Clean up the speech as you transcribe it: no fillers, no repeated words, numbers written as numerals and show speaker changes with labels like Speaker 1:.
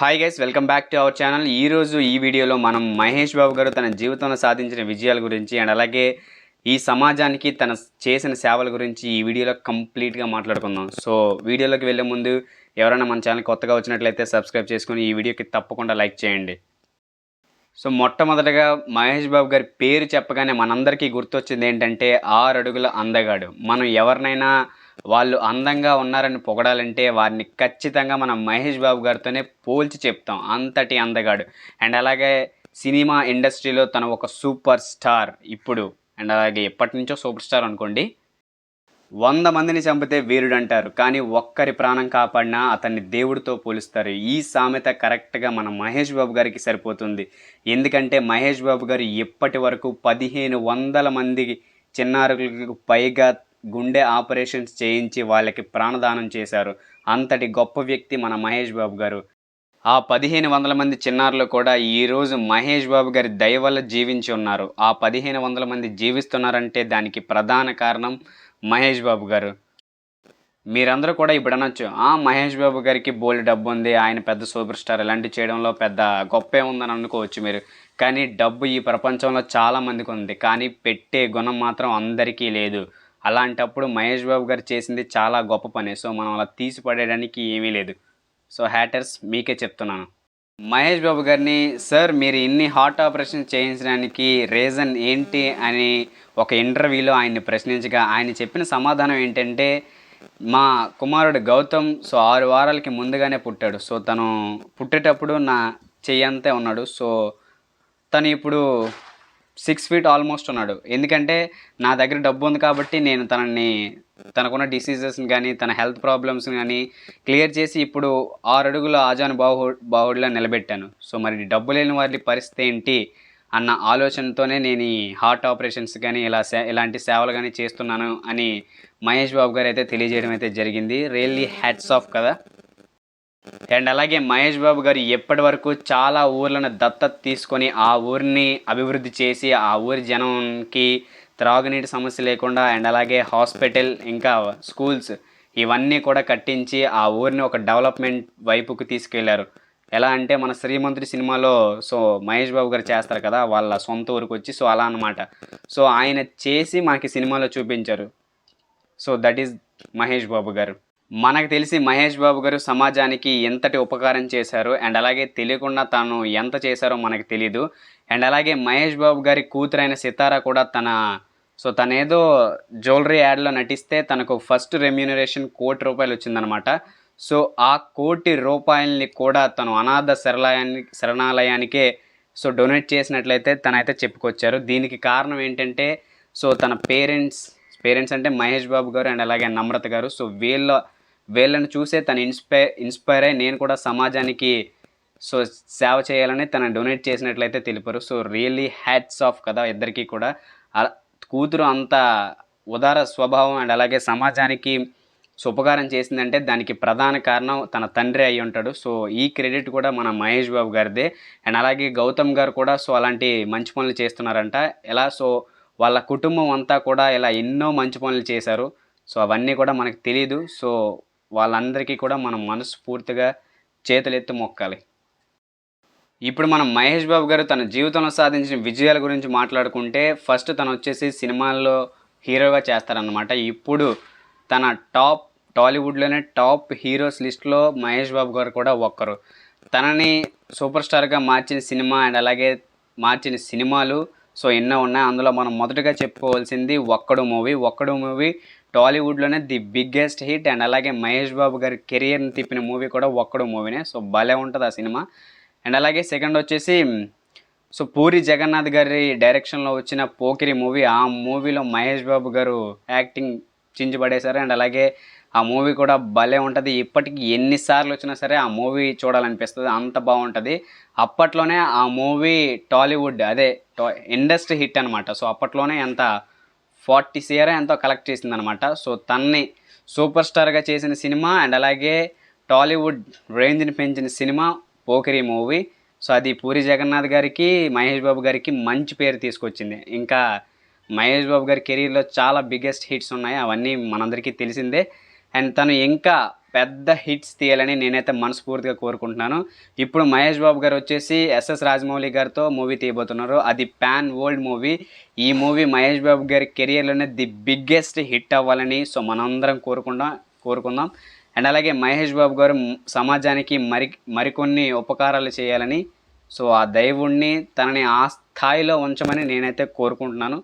Speaker 1: Hi guys, welcome back to our channel. ఈరోజు ఈ వీడియోలో మనం మహేష్ బాబు గారు తన జీవితంలో సాధించిన విజయాల గురించి అండ్ అలాగే ఈ సమాజానికి తన చేసిన సేవల గురించి ఈ వీడియోలో కంప్లీట్గా మాట్లాడుకుందాం. సో వీడియోలోకి వెళ్ళే ముందు ఎవరైనా మన ఛానల్ కొత్తగా వచ్చినట్లయితే సబ్స్క్రైబ్ చేసుకుని ఈ వీడియోకి తప్పకుండా లైక్ చేయండి. సో మొట్టమొదటగా మహేష్ బాబు గారి పేరు చెప్పగానే మనందరికీ గుర్తొచ్చింది ఏంటంటే 6 అడుగుల అందగాడు. మనం ఎవరినైనా వాళ్ళు అందంగా ఉన్నారని పొగడాలంటే వారిని ఖచ్చితంగా మనం మహేష్ బాబు గారితోనే పోల్చి చెప్తాం. అంతటి అందగాడు. అండ్ అలాగే సినిమా ఇండస్ట్రీలో తను ఒక సూపర్ స్టార్ ఇప్పుడు. అండ్ అలాగే ఎప్పటి నుంచో సూపర్ స్టార్ అనుకోండి. 100 మందిని చంపితే వీరుడంటారు. కానీ ఒక్కరి ప్రాణం కాపాడినా అతన్ని దేవుడితో పోలుస్తారు. ఈ సామెత కరెక్ట్‌గా మన మహేష్ బాబు గారికి సరిపోతుంది. ఎందుకంటే మహేష్ బాబు గారు ఇప్పటి వరకు 1500 మంది చిన్నారులకు పైగా గుండె ఆపరేషన్స్ చేయించి వాళ్ళకి ప్రాణదానం చేశారు. అంతటి గొప్ప వ్యక్తి మన మహేష్ బాబు గారు. ఆ 1500 మంది చిన్నారులు కూడా ఈరోజు మహేష్ బాబు గారి దయ వల్ల జీవించి ఉన్నారు. ఆ 1500 మంది జీవిస్తున్నారంటే దానికి ప్రధాన కారణం మహేష్ బాబు గారు. మీరందరూ కూడా ఇప్పుడు అనొచ్చు, మహేష్ బాబు గారికి బోలెడు డబ్బుంది, ఆయన పెద్ద సూపర్ స్టార్, ఇలాంటివి చేయడంలో పెద్ద గొప్పే ఉందని అనుకోవచ్చు మీరు. కానీ డబ్బు ఈ ప్రపంచంలో చాలా మందికి ఉంది. కానీ పెట్టే గుణం మాత్రం అందరికీ లేదు. అలాంటప్పుడు మహేష్ బాబు గారు చేసింది చాలా గొప్ప పని. సో మనం అలా తీసి పడేయడానికి ఏమీ లేదు. సో హ్యాటర్స్ మీకే చెప్తున్నాను. మహేష్ బాబు గారిని, సార్ మీరు ఇన్ని హార్ట్ ఆపరేషన్ చేయించడానికి రీజన్ ఏంటి అని ఒక ఇంటర్వ్యూలో ఆయన్ని ప్రశ్నించగా ఆయన చెప్పిన సమాధానం ఏంటంటే, మా కుమారుడు గౌతమ్ 6 వారాలకి ముందుగానే పుట్టాడు. సో తను పుట్టేటప్పుడు నా చెయ్యంతే ఉన్నాడు. సో తను ఇప్పుడు 6 ఫీట్ ఆల్మోస్ట్ ఉన్నాడు. ఎందుకంటే నా దగ్గర డబ్బు ఉంది కాబట్టి నేను తనకున్న డిసీజెస్ని కానీ తన హెల్త్ ప్రాబ్లమ్స్ని కానీ క్లియర్ చేసి ఇప్పుడు 6 అడుగుల ఆజాను బాహుడులా నిలబెట్టాను. సో మరి డబ్బు లేని వారి పరిస్థితి ఏంటి అన్న ఆలోచనతోనే నేను ఈ హార్ట్ ఆపరేషన్స్ కానీ ఇలాంటి సేవలు కానీ చేస్తున్నాను అని మహేష్ బాబు గారు అయితే తెలియజేయడం అయితే జరిగింది. రియల్లీ హ్యాట్స్ ఆఫ్ కదా. అండ్ అలాగే మహేష్ బాబు గారు ఎప్పటి వరకు చాలా ఊర్లను దత్తత తీసుకొని ఆ ఊరిని అభివృద్ధి చేసి ఆ ఊరి జనంకి త్రాగునీటి సమస్య లేకుండా అండ్ అలాగే హాస్పిటల్ ఇంకా స్కూల్స్ ఇవన్నీ కూడా కట్టించి ఆ ఊరిని ఒక డెవలప్మెంట్ వైపుకు తీసుకెళ్లారు. ఎలా అంటే మన శ్రీమంతుడి సినిమాలో సో మహేష్ బాబు గారు చేస్తారు కదా వాళ్ళ సొంత ఊరికి వచ్చి, సో అలా అనమాట. సో ఆయన చేసి మనకి సినిమాలో చూపించారు. So that is Mahesh Babu గారు. మనకు తెలిసి మహేష్ బాబు గారు సమాజానికి ఎంతటి ఉపకారం చేశారు అండ్ అలాగే తెలియకుండా తాను ఎంత చేశారో మనకు తెలీదు. అండ్ అలాగే మహేష్ బాబు గారి కూతురైన సితార కూడా తనేదో జ్యువెలరీ యాడ్లో నటిస్తే తనకు ఫస్ట్ రెమ్యూనరేషన్ ₹1,00,00,000 వచ్చిందనమాట. సో ఆ ₹1,00,00,000 కూడా తను అనాథ శరణాలయానికే సో డొనేట్ చేసినట్లయితే తనైతే చెప్పుకొచ్చారు. దీనికి కారణం ఏంటంటే సో తన పేరెంట్స్ అంటే మహేష్ బాబు గారు అండ్ అలాగే నమ్రత గారు. సో వీళ్ళని చూసే తను ఇన్స్పైర్ అయ్యి నేను కూడా సమాజానికి సో సేవ చేయాలని తను డొనేట్ చేసినట్లయితే తెలిపారు. సో రియల్లీ హ్యాట్స్ ఆఫ్ కదా ఇద్దరికీ కూడా. కూతురు అంత ఉదార స్వభావం అండ్ అలాగే సమాజానికి ఉపకారం చేసిందంటే దానికి ప్రధాన కారణం తన తండ్రి అయి ఉంటాడు. సో ఈ క్రెడిట్ కూడా మన మహేష్ బాబు గారిదే. అండ్ అలాగే గౌతమ్ గారు కూడా సో అలాంటి మంచి పనులు చేస్తున్నారంట. ఎలా సో వాళ్ళ కుటుంబం అంతా కూడా ఇలా ఎన్నో మంచి పనులు చేశారు. సో అవన్నీ కూడా మనకు తెలీదు. సో వాళ్ళందరికీ కూడా మనం మనస్ఫూర్తిగా చేతులెత్తి మొక్కాలి. ఇప్పుడు మనం మహేష్ బాబు గారు తన జీవితంలో సాధించిన విజయాల గురించి మాట్లాడుకుంటే ఫస్ట్ తను వచ్చేసి సినిమాల్లో హీరోగా చేస్తారనమాట. ఇప్పుడు తన టాలీవుడ్లోనే టాప్ హీరోస్ లిస్ట్లో మహేష్ బాబు గారు కూడా ఒక్కరు. తనని సూపర్ స్టార్గా మార్చిన సినిమా అండ్ అలాగే మార్చిన సినిమాలు సో ఎన్నో ఉన్నాయి. అందులో మనం మొదటగా చెప్పుకోవాల్సింది ఒక్కడు మూవీ టాలీవుడ్లోనే ది బిగ్గెస్ట్ హిట్. అండ్ అలాగే మహేష్ బాబు గారి కెరియర్ని తిప్పిన మూవీ కూడా ఒక్కడు మూవీనే. సో భలే ఉంటుంది ఆ సినిమా. అండ్ అలాగే సెకండ్ వచ్చేసి సో పూరి జగన్నాథ్ గారి డైరెక్షన్లో వచ్చిన పోకిరి మూవీ. ఆ మూవీలో మహేష్ బాబు గారు యాక్టింగ్ చించిపడేశారు. అండ్ అలాగే ఆ మూవీ కూడా భలే ఉంటుంది. ఇప్పటికి ఎన్నిసార్లు వచ్చినా సరే ఆ మూవీ చూడాలనిపిస్తుంది, అంత బాగుంటుంది. అప్పట్లోనే ఆ మూవీ టాలీవుడ్ ఇండస్ట్రీ హిట్ అనమాట. సో అప్పట్లోనే ఎంత 40 CR ఎంతో కలెక్ట్ చేసిందనమాట. సో తన్ని సూపర్ స్టార్గా చేసిన సినిమా అండ్ అలాగే టాలీవుడ్ రేంజ్ని పెంచిన సినిమా పోకిరి మూవీ. సో అది పూరి జగన్నాథ్ గారికి మహేష్ బాబు గారికి మంచి పేరు తీసుకొచ్చింది. ఇంకా మహేష్ బాబు గారి కెరీర్లో చాలా బిగ్గెస్ట్ హిట్స్ ఉన్నాయి, అవన్నీ మనందరికీ తెలిసిందే. అండ్ తను ఇంకా పెద్ద హిట్స్ తీయాలని నేనైతే మనస్ఫూర్తిగా కోరుకుంటున్నాను. ఇప్పుడు మహేష్ బాబు గారు వచ్చేసి ఎస్ఎస్ రాజమౌళి గారితో మూవీ తీయబోతున్నారు. అది పాన్ వరల్డ్ మూవీ. ఈ మూవీ మహేష్ బాబు గారి కెరియర్లోనే ది బిగ్గెస్ట్ హిట్ అవ్వాలని సో మనందరం కోరుకుందాం. అండ్ అలాగే మహేష్ బాబు గారు సమాజానికి మరికొన్ని ఉపకారాలు చేయాలని, సో ఆ దేవుణ్ణి తనని ఆ స్థాయిలో ఉంచమని నేనైతే కోరుకుంటున్నాను.